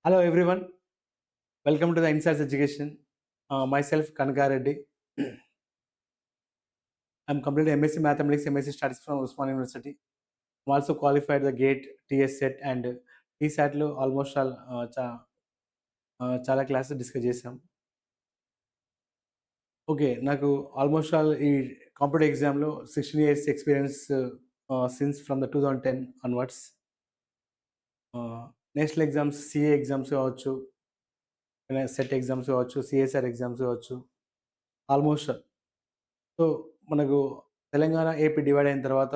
Hello everyone, welcome to the Insights Education. Myself Kanaka Reddy. I'm completed MSc Mathematics, MSc Statistics from Usman University. I'm also qualified the GATE, TS set and TSAT లో almost all చాలా classes discuss చేసాం. Okay, నాకు almost all ఈ competitive ఎగ్జామ్లో 16 years experience since from the 2010 onwards. National exams, CA exams కావచ్చు, set exams కావచ్చు, CSR exams కావచ్చు, almost. So మనకు తెలంగాణ ఏపీ డివైడ్ అయిన తర్వాత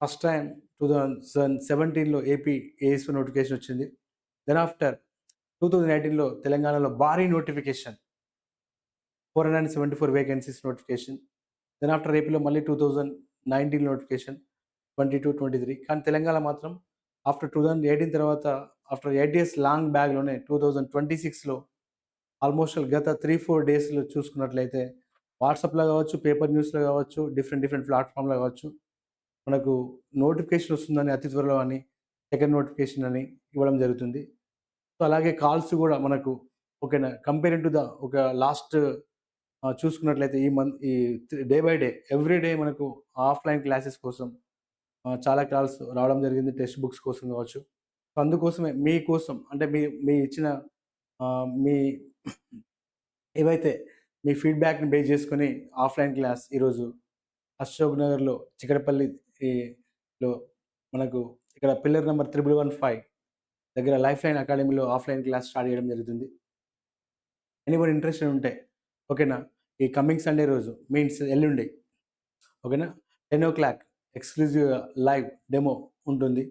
ఫస్ట్ టైం 2017లో ఏపీ ఏఎస్ఓ నోటిఫికేషన్ వచ్చింది. దెన్ ఆఫ్టర్ 2018లో తెలంగాణలో భారీ notification, 474 vacancies notification. Then after ఏపీలో మళ్ళీ 2019 నోటిఫికేషన్, 22-23. కానీ తెలంగాణ మాత్రం ఆఫ్టర్ 2018 తర్వాత ఆఫ్టర్ 8 years లాంగ్ బ్యాగ్లోనే 2026లో ఆల్మోస్ట్ గత 3-4 డేస్లో చూసుకున్నట్లయితే వాట్సాప్లో కావచ్చు, పేపర్ న్యూస్లో కావచ్చు, డిఫరెంట్ ప్లాట్ఫామ్లో కావచ్చు, మనకు నోటిఫికేషన్ వస్తుందని అతి త్వరలో అని సెకండ్ నోటిఫికేషన్ అని ఇవ్వడం జరుగుతుంది. సో అలాగే కాల్స్ కూడా మనకు ఓకేనా, కంపేరింగ్ టు ద ఒక లాస్ట్ చూసుకున్నట్లయితే ఈ day by day every day మనకు ఆఫ్లైన్ క్లాసెస్ కోసం చాలా కాల్స్ రావడం జరిగింది, టెక్స్ట్ బుక్స్ కోసం కావచ్చు. సో అందుకోసమే మీకోసం అంటే మీ ఇచ్చిన మీ ఏవైతే మీ ఫీడ్బ్యాక్ని బేస్ చేసుకొని ఆఫ్లైన్ క్లాస్ ఈరోజు అశోక్ నగర్లో చికటపల్లిలో మనకు ఇక్కడ పిల్లర్ నెంబర్ 1115 దగ్గర లైఫ్ లైన్ అకాడమీలో ఆఫ్లైన్ క్లాస్ స్టార్ట్ చేయడం జరుగుతుంది. ఎనీబడి ఇంట్రెస్టెడ్ ఉంటే ఓకేనా, ఈ కమింగ్ సండే రోజు మీన్స్ ఎల్లుండి ఓకేనా 10 o'clock ఎక్స్క్లూజివ్ లైవ్ డెమో ఉంటుంది.